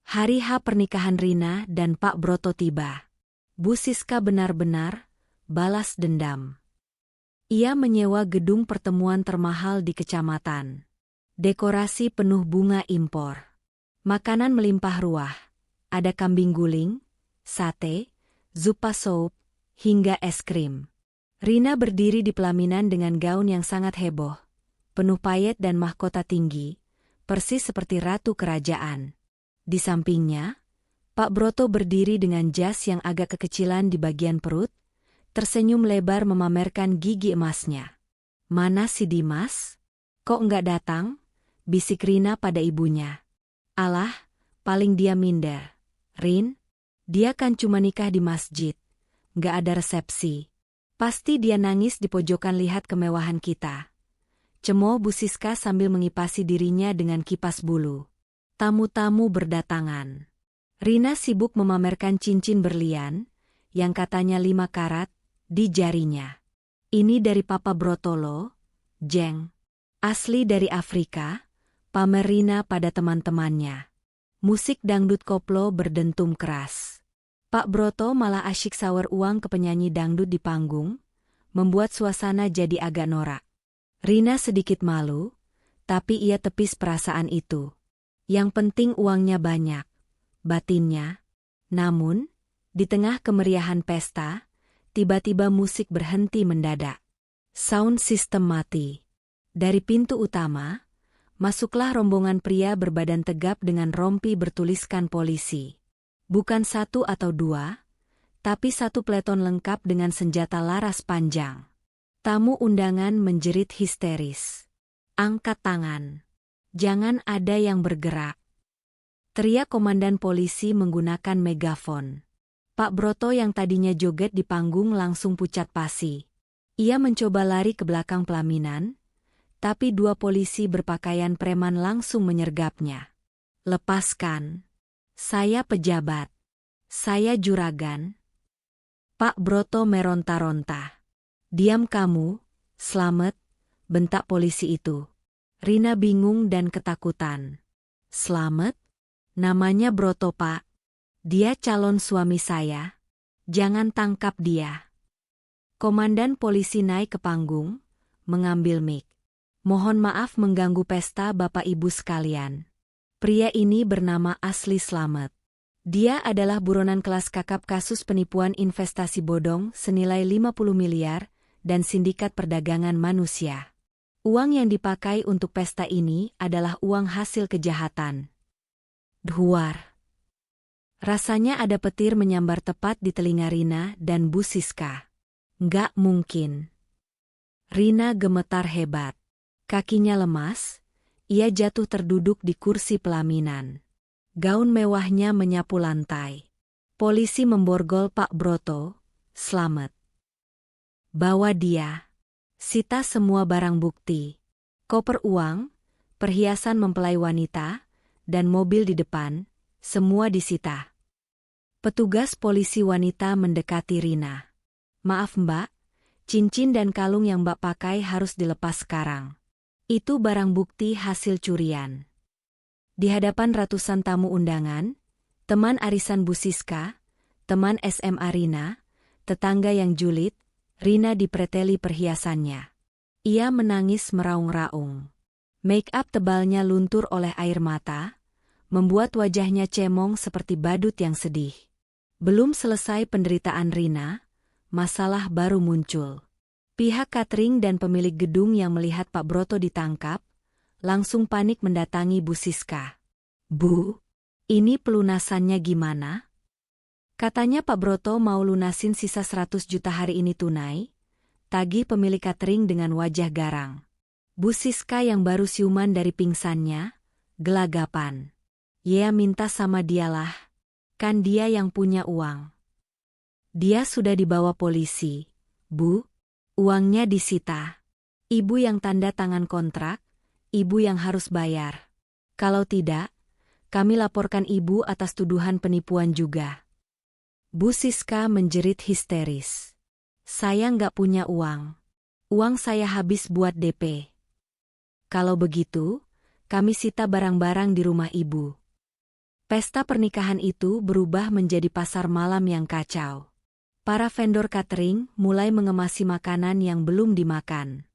Hari H pernikahan Rina dan Pak Broto tiba. Bu Siska benar-benar balas dendam. Ia menyewa gedung pertemuan termahal di kecamatan. Dekorasi penuh bunga impor. Makanan melimpah ruah. Ada kambing guling, sate, zupa soup, hingga es krim. Rina berdiri di pelaminan dengan gaun yang sangat heboh, penuh payet dan mahkota tinggi, persis seperti ratu kerajaan. Di sampingnya, Pak Broto berdiri dengan jas yang agak kekecilan di bagian perut, tersenyum lebar memamerkan gigi emasnya. "Mana si Dimas? Kok nggak datang?" bisik Rina pada ibunya. "Alah, paling dia minder. Rin, dia kan cuma nikah di masjid. Nggak ada resepsi. Pasti dia nangis di pojokan lihat kemewahan kita." Cemooh Bu Siska sambil mengipasi dirinya dengan kipas bulu. Tamu-tamu berdatangan. Rina sibuk memamerkan cincin berlian, yang katanya 5 karat, di jarinya. Ini dari Papa Brotolo, Jeng. Asli dari Afrika, pamer Rina pada teman-temannya. Musik dangdut koplo berdentum keras. Pak Broto malah asyik sawer uang ke penyanyi dangdut di panggung, membuat suasana jadi agak norak. Rina sedikit malu, tapi ia tepis perasaan itu. Yang penting uangnya banyak, batinnya. Namun, di tengah kemeriahan pesta, tiba-tiba musik berhenti mendadak. Sound system mati. Dari pintu utama, masuklah rombongan pria berbadan tegap dengan rompi bertuliskan polisi. Bukan 1 atau 2, tapi 1 peleton lengkap dengan senjata laras panjang. Tamu undangan menjerit histeris. Angkat tangan. Jangan ada yang bergerak. Teriak komandan polisi menggunakan megafon. Pak Broto yang tadinya joget di panggung langsung pucat pasi. Ia mencoba lari ke belakang pelaminan, tapi 2 polisi berpakaian preman langsung menyergapnya. Lepaskan. Saya pejabat. Saya juragan. Pak Broto meronta-ronta. Diam kamu, Slamet, bentak polisi itu. Rina bingung dan ketakutan. Slamet? Namanya Broto, Pak. Dia calon suami saya. Jangan tangkap dia. Komandan polisi naik ke panggung, mengambil mic. Mohon maaf mengganggu pesta Bapak Ibu sekalian. Pria ini bernama asli Slamet. Dia adalah buronan kelas kakap kasus penipuan investasi bodong senilai 50 miliar dan sindikat perdagangan manusia. Uang yang dipakai untuk pesta ini adalah uang hasil kejahatan. Duar. Rasanya ada petir menyambar tepat di telinga Rina dan Bu Siska. Nggak mungkin. Rina gemetar hebat. Kakinya lemas, ia jatuh terduduk di kursi pelaminan. Gaun mewahnya menyapu lantai. Polisi memborgol Pak Broto, Slamet. Bawa dia. Sita semua barang bukti. Koper uang, perhiasan mempelai wanita, dan mobil di depan, semua disita. Petugas polisi wanita mendekati Rina. Maaf Mbak, cincin dan kalung yang Mbak pakai harus dilepas sekarang. Itu barang bukti hasil curian. Di hadapan ratusan tamu undangan, teman arisan Bu Siska, teman SMA Rina, tetangga yang julid, Rina dipreteli perhiasannya. Ia menangis meraung-raung. Make up tebalnya luntur oleh air mata, membuat wajahnya cemong seperti badut yang sedih. Belum selesai penderitaan Rina, masalah baru muncul. Pihak catering dan pemilik gedung yang melihat Pak Broto ditangkap, langsung panik mendatangi Bu Siska. Bu, ini pelunasannya gimana? Katanya Pak Broto mau lunasin sisa 100 juta hari ini tunai, tagih pemilik catering dengan wajah garang. Bu Siska yang baru siuman dari pingsannya, gelagapan. Ya minta sama dialah, kan dia yang punya uang. Dia sudah dibawa polisi, Bu. Uangnya disita. Ibu yang tanda tangan kontrak, ibu yang harus bayar. Kalau tidak, kami laporkan ibu atas tuduhan penipuan juga. Bu Siska menjerit histeris. Saya nggak punya uang. Uang saya habis buat DP. Kalau begitu, kami sita barang-barang di rumah ibu. Pesta pernikahan itu berubah menjadi pasar malam yang kacau. Para vendor catering mulai mengemasi makanan yang belum dimakan.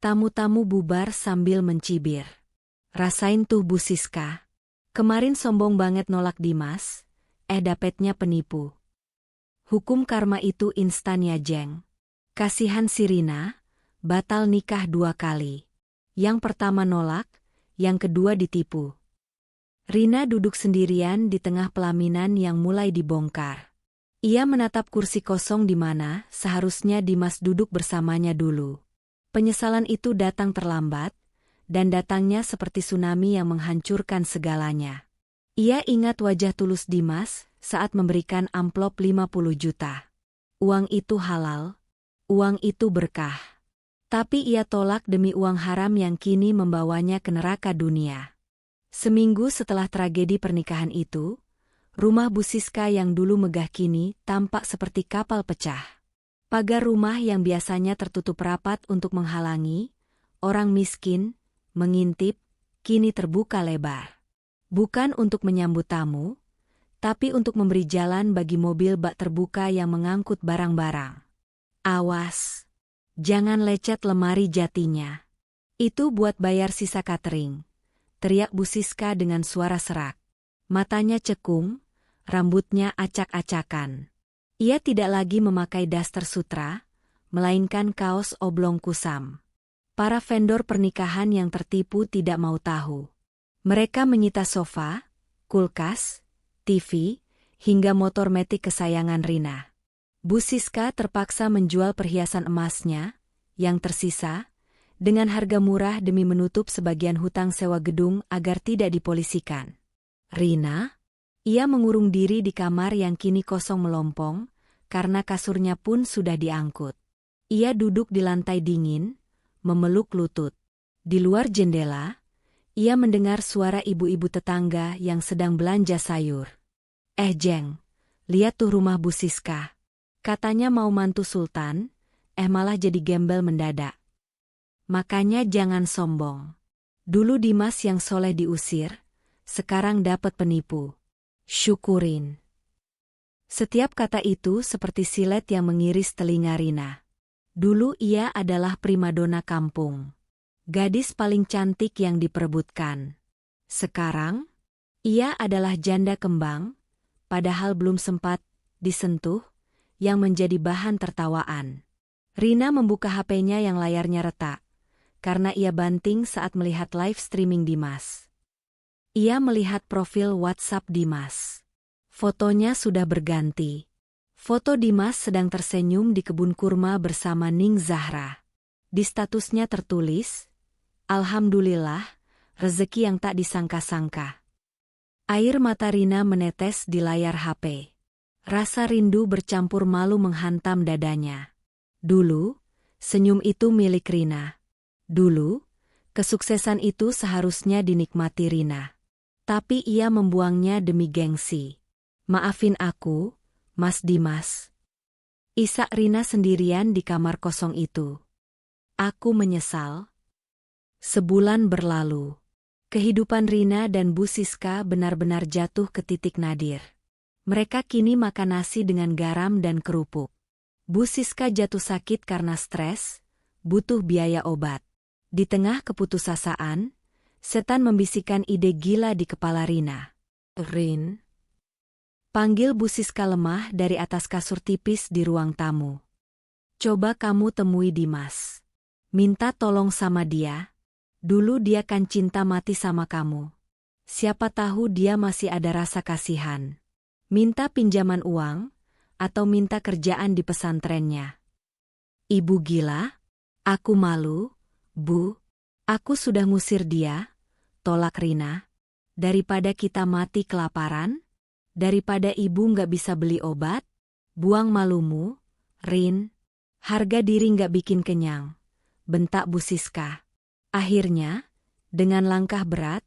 Tamu-tamu bubar sambil mencibir. Rasain tuh Bu Siska. Kemarin sombong banget nolak Dimas, dapetnya penipu. Hukum karma itu instan ya Jeng. Kasihan si Rina, batal nikah 2 kali. Yang pertama nolak, yang kedua ditipu. Rina duduk sendirian di tengah pelaminan yang mulai dibongkar. Ia menatap kursi kosong di mana seharusnya Dimas duduk bersamanya dulu. Penyesalan itu datang terlambat, dan datangnya seperti tsunami yang menghancurkan segalanya. Ia ingat wajah tulus Dimas saat memberikan amplop 50 juta. Uang itu halal, uang itu berkah. Tapi ia tolak demi uang haram yang kini membawanya ke neraka dunia. Seminggu setelah tragedi pernikahan itu, Rumah Bu Siska yang dulu megah kini tampak seperti kapal pecah. Pagar rumah yang biasanya tertutup rapat untuk menghalangi orang miskin mengintip, kini terbuka lebar. Bukan untuk menyambut tamu, tapi untuk memberi jalan bagi mobil bak terbuka yang mengangkut barang-barang. Awas! Jangan lecet lemari jatinya. Itu buat bayar sisa catering, teriak Bu Siska dengan suara serak. Matanya cekung, rambutnya acak-acakan. Ia tidak lagi memakai daster sutra, melainkan kaos oblong kusam. Para vendor pernikahan yang tertipu tidak mau tahu. Mereka menyita sofa, kulkas, TV, hingga motor metik kesayangan Rina. Bu Siska terpaksa menjual perhiasan emasnya, yang tersisa, dengan harga murah demi menutup sebagian hutang sewa gedung agar tidak dipolisikan. Rina? Ia mengurung diri di kamar yang kini kosong melompong, karena kasurnya pun sudah diangkut. Ia duduk di lantai dingin, memeluk lutut. Di luar jendela, ia mendengar suara ibu-ibu tetangga yang sedang belanja sayur. Jeng, lihat tuh rumah Bu Siska. Katanya mau mantu sultan, malah jadi gembel mendadak. Makanya jangan sombong. Dulu Dimas yang soleh diusir, sekarang dapat penipu. Syukurin. Setiap kata itu seperti silet yang mengiris telinga Rina. Dulu ia adalah primadona kampung. Gadis paling cantik yang diperebutkan. Sekarang, ia adalah janda kembang, padahal belum sempat disentuh, yang menjadi bahan tertawaan. Rina membuka HP-nya yang layarnya retak, karena ia banting saat melihat live streaming Dimas. Ia melihat profil WhatsApp Dimas. Fotonya sudah berganti. Foto Dimas sedang tersenyum di kebun kurma bersama Ning Zahra. Di statusnya tertulis, Alhamdulillah, rezeki yang tak disangka-sangka. Air mata Rina menetes di layar HP. Rasa rindu bercampur malu menghantam dadanya. Dulu, senyum itu milik Rina. Dulu, kesuksesan itu seharusnya dinikmati Rina. Tapi ia membuangnya demi gengsi. Maafin aku, Mas Dimas. Isak Rina sendirian di kamar kosong itu. Aku menyesal. Sebulan berlalu. Kehidupan Rina dan Bu Siska benar-benar jatuh ke titik nadir. Mereka kini makan nasi dengan garam dan kerupuk. Bu Siska jatuh sakit karena stres, butuh biaya obat. Di tengah keputusasaan, setan membisikkan ide gila di kepala Rina. Rin. Panggil Bu Siska lemah dari atas kasur tipis di ruang tamu. Coba kamu temui Dimas. Minta tolong sama dia. Dulu dia kan cinta mati sama kamu. Siapa tahu dia masih ada rasa kasihan. Minta pinjaman uang, atau minta kerjaan di pesantrennya. Ibu gila? Aku malu, Bu. Aku sudah ngusir dia. Tolak Rina. Daripada kita mati kelaparan, daripada ibu nggak bisa beli obat, buang malumu, Rin. Harga diri nggak bikin kenyang, bentak Bu Siska. Akhirnya, dengan langkah berat,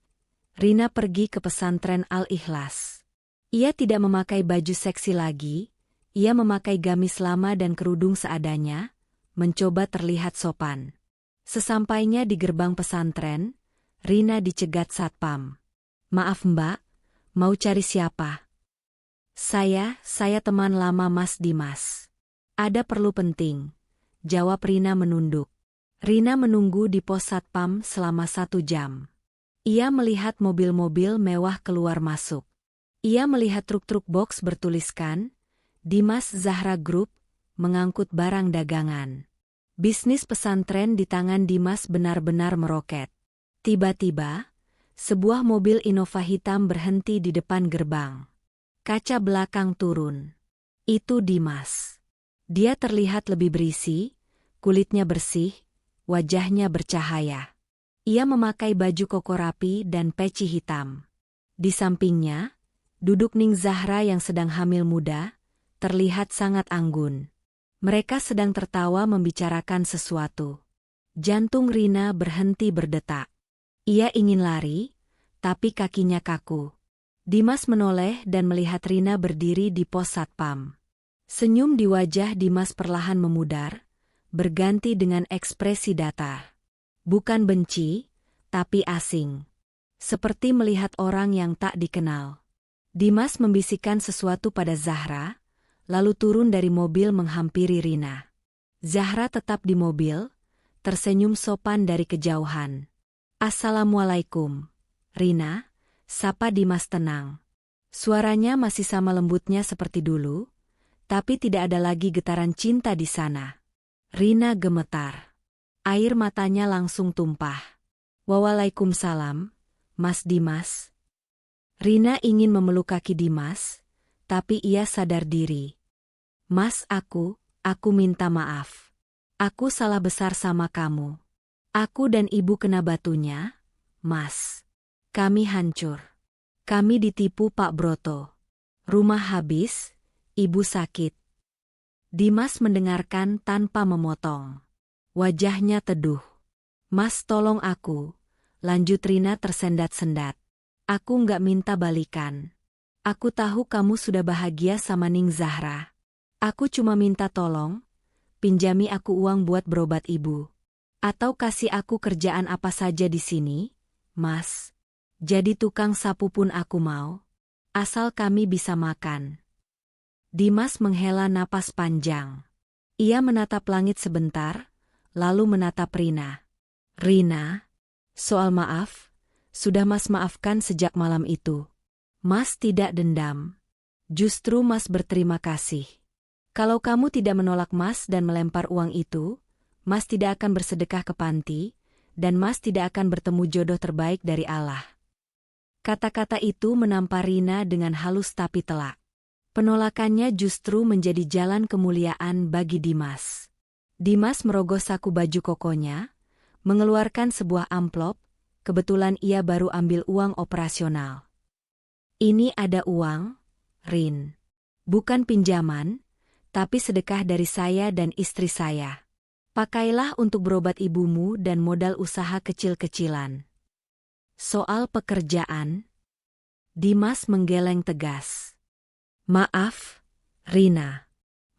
Rina pergi ke pesantren Al-Ikhlas. Ia tidak memakai baju seksi lagi, ia memakai gamis lama dan kerudung seadanya, mencoba terlihat sopan. Sesampainya di gerbang pesantren, Rina dicegat satpam. Maaf Mbak, mau cari siapa? Saya teman lama Mas Dimas. Ada perlu penting, jawab Rina menunduk. Rina menunggu di pos satpam selama 1 jam. Ia melihat mobil-mobil mewah keluar masuk. Ia melihat truk-truk box bertuliskan, Dimas Zahra Group, mengangkut barang dagangan. Bisnis pesantren di tangan Dimas benar-benar meroket. Tiba-tiba, sebuah mobil Innova hitam berhenti di depan gerbang. Kaca belakang turun. Itu Dimas. Dia terlihat lebih berisi, kulitnya bersih, wajahnya bercahaya. Ia memakai baju koko rapi dan peci hitam. Di sampingnya, duduk Ning Zahra yang sedang hamil muda, terlihat sangat anggun. Mereka sedang tertawa membicarakan sesuatu. Jantung Rina berhenti berdetak. Ia ingin lari, tapi kakinya kaku. Dimas menoleh dan melihat Rina berdiri di pos satpam. Senyum di wajah Dimas perlahan memudar, berganti dengan ekspresi datar. Bukan benci, tapi asing. Seperti melihat orang yang tak dikenal. Dimas membisikkan sesuatu pada Zahra, lalu turun dari mobil menghampiri Rina. Zahra tetap di mobil, tersenyum sopan dari kejauhan. "Assalamualaikum, Rina," sapa Dimas tenang. Suaranya masih sama lembutnya seperti dulu, tapi tidak ada lagi getaran cinta di sana. Rina gemetar. Air matanya langsung tumpah. "Waalaikumsalam, Mas Dimas." Rina ingin memeluk kaki Dimas, tapi ia sadar diri. "Mas, aku minta maaf. Aku salah besar sama kamu. Aku dan ibu kena batunya, Mas. Kami hancur. Kami ditipu Pak Broto. Rumah habis, ibu sakit." Dimas mendengarkan tanpa memotong. Wajahnya teduh. "Mas, tolong aku," lanjut Rina tersendat-sendat. "Aku nggak minta balikan. Aku tahu kamu sudah bahagia sama Ning Zahra. Aku cuma minta tolong, pinjami aku uang buat berobat ibu. Atau kasih aku kerjaan apa saja di sini, Mas. Jadi tukang sapu pun aku mau. Asal kami bisa makan." Dimas menghela napas panjang. Ia menatap langit sebentar, lalu menatap Rina. "Rina, soal maaf, sudah Mas maafkan sejak malam itu. Mas tidak dendam. Justru Mas berterima kasih. Kalau kamu tidak menolak Mas dan melempar uang itu, Mas tidak akan bersedekah ke panti, dan Mas tidak akan bertemu jodoh terbaik dari Allah." Kata-kata itu menampar Rina dengan halus tapi telak. Penolakannya justru menjadi jalan kemuliaan bagi Dimas. Dimas merogoh saku baju kokonya, mengeluarkan sebuah amplop, kebetulan ia baru ambil uang operasional. "Ini ada uang, Rin. Bukan pinjaman, tapi sedekah dari saya dan istri saya. Pakailah untuk berobat ibumu dan modal usaha kecil-kecilan." "Soal pekerjaan?" Dimas menggeleng tegas. "Maaf, Rina.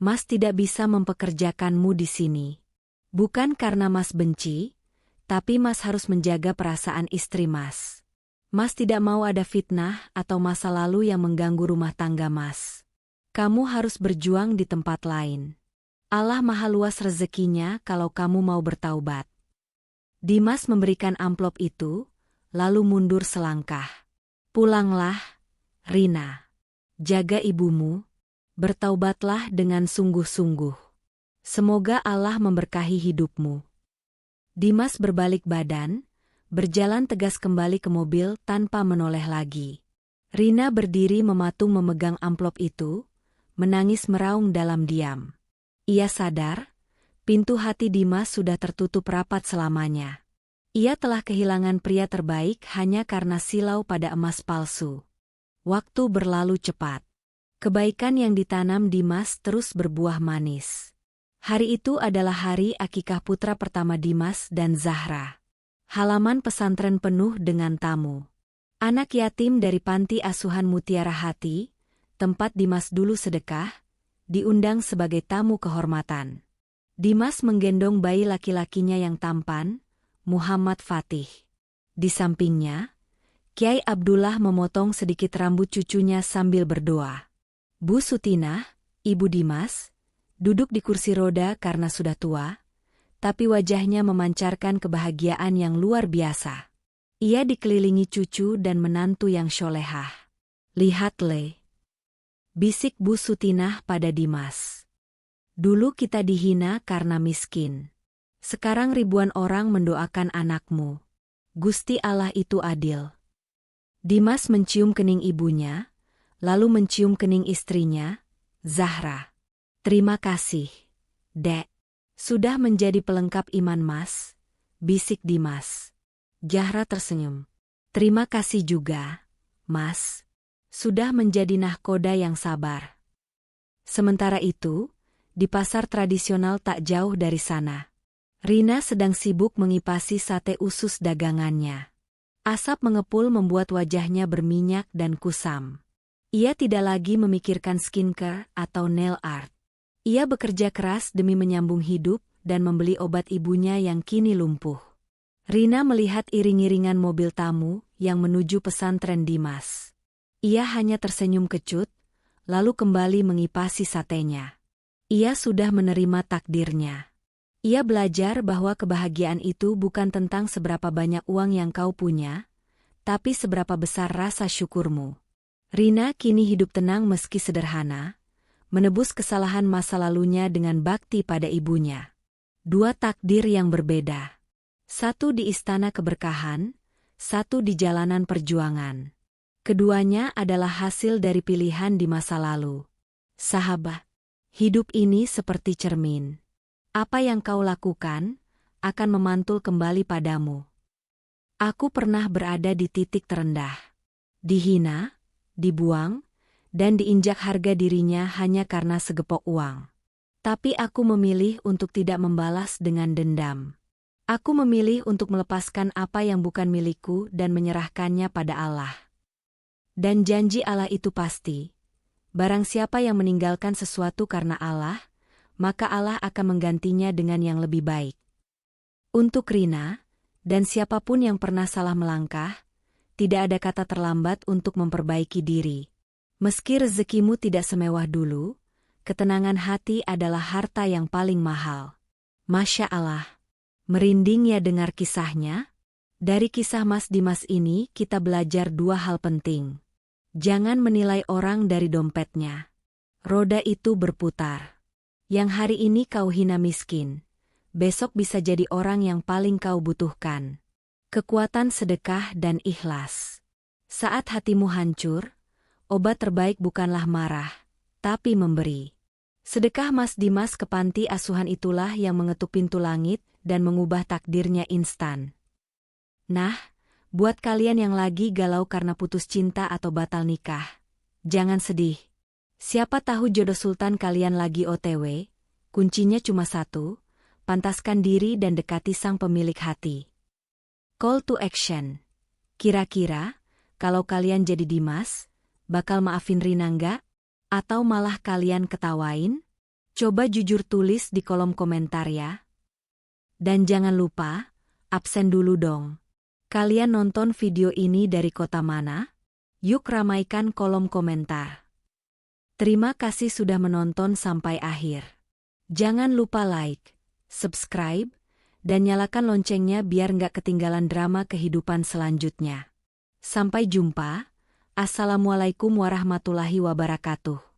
Mas tidak bisa mempekerjakanmu di sini. Bukan karena Mas benci, tapi Mas harus menjaga perasaan istri Mas. Mas tidak mau ada fitnah atau masa lalu yang mengganggu rumah tangga Mas. Kamu harus berjuang di tempat lain. Allah maha luas rezekinya kalau kamu mau bertaubat." Dimas memberikan amplop itu, lalu mundur selangkah. "Pulanglah, Rina. Jaga ibumu, bertaubatlah dengan sungguh-sungguh. Semoga Allah memberkahi hidupmu." Dimas berbalik badan, berjalan tegas kembali ke mobil tanpa menoleh lagi. Rina berdiri mematung memegang amplop itu, menangis meraung dalam diam. Ia sadar, pintu hati Dimas sudah tertutup rapat selamanya. Ia telah kehilangan pria terbaik hanya karena silau pada emas palsu. Waktu berlalu cepat. Kebaikan yang ditanam Dimas terus berbuah manis. Hari itu adalah hari akikah putra pertama Dimas dan Zahra. Halaman pesantren penuh dengan tamu. Anak yatim dari panti asuhan Mutiara Hati, tempat Dimas dulu sedekah, diundang sebagai tamu kehormatan. Dimas menggendong bayi laki-lakinya yang tampan, Muhammad Fatih. Di sampingnya, Kiai Abdullah memotong sedikit rambut cucunya sambil berdoa. Bu Sutinah, ibu Dimas, duduk di kursi roda karena sudah tua, tapi wajahnya memancarkan kebahagiaan yang luar biasa. Ia dikelilingi cucu dan menantu yang sholehah. "Lihat Le," bisik Bu Sutinah pada Dimas. "Dulu kita dihina karena miskin. Sekarang ribuan orang mendoakan anakmu. Gusti Allah itu adil." Dimas mencium kening ibunya, lalu mencium kening istrinya, Zahra. "Terima kasih, Dek. Sudah menjadi pelengkap iman Mas," bisik Dimas. Zahra tersenyum. "Terima kasih juga, Mas. Sudah menjadi nahkoda yang sabar." Sementara itu, di pasar tradisional tak jauh dari sana, Rina sedang sibuk mengipasi sate usus dagangannya. Asap mengepul membuat wajahnya berminyak dan kusam. Ia tidak lagi memikirkan skincare atau nail art. Ia bekerja keras demi menyambung hidup dan membeli obat ibunya yang kini lumpuh. Rina melihat iring-iringan mobil tamu yang menuju pesantren Dimas. Ia hanya tersenyum kecut, lalu kembali mengipasi satenya. Ia sudah menerima takdirnya. Ia belajar bahwa kebahagiaan itu bukan tentang seberapa banyak uang yang kau punya, tapi seberapa besar rasa syukurmu. Rina kini hidup tenang meski sederhana, menebus kesalahan masa lalunya dengan bakti pada ibunya. Dua takdir yang berbeda. Satu di istana keberkahan, satu di jalanan perjuangan. Keduanya adalah hasil dari pilihan di masa lalu. Sahabat, hidup ini seperti cermin. Apa yang kau lakukan akan memantul kembali padamu. Aku pernah berada di titik terendah. Dihina, dibuang, dan diinjak harga dirinya hanya karena segepok uang. Tapi aku memilih untuk tidak membalas dengan dendam. Aku memilih untuk melepaskan apa yang bukan milikku dan menyerahkannya pada Allah. Dan janji Allah itu pasti. Barang siapa yang meninggalkan sesuatu karena Allah, maka Allah akan menggantinya dengan yang lebih baik. Untuk Rina, dan siapapun yang pernah salah melangkah, tidak ada kata terlambat untuk memperbaiki diri. Meski rezekimu tidak semewah dulu, ketenangan hati adalah harta yang paling mahal. Masya Allah. Merinding ya dengar kisahnya? Dari kisah Mas Dimas ini kita belajar dua hal penting. Jangan menilai orang dari dompetnya. Roda itu berputar. Yang hari ini kau hina miskin, besok bisa jadi orang yang paling kau butuhkan. Kekuatan sedekah dan ikhlas. Saat hatimu hancur, obat terbaik bukanlah marah, tapi memberi. Sedekah Mas Dimas ke panti asuhan itulah yang mengetuk pintu langit dan mengubah takdirnya instan. Nah, buat kalian yang lagi galau karena putus cinta atau batal nikah, jangan sedih. Siapa tahu jodoh sultan kalian lagi OTW, kuncinya cuma satu, pantaskan diri dan dekati sang pemilik hati. Call to action. Kira-kira, kalau kalian jadi Dimas, bakal maafin Rina nggak? Atau malah kalian ketawain? Coba jujur tulis di kolom komentar ya. Dan jangan lupa, absen dulu dong. Kalian nonton video ini dari kota mana? Yuk ramaikan kolom komentar. Terima kasih sudah menonton sampai akhir. Jangan lupa like, subscribe, dan nyalakan loncengnya biar nggak ketinggalan drama kehidupan selanjutnya. Sampai jumpa. Assalamualaikum warahmatullahi wabarakatuh.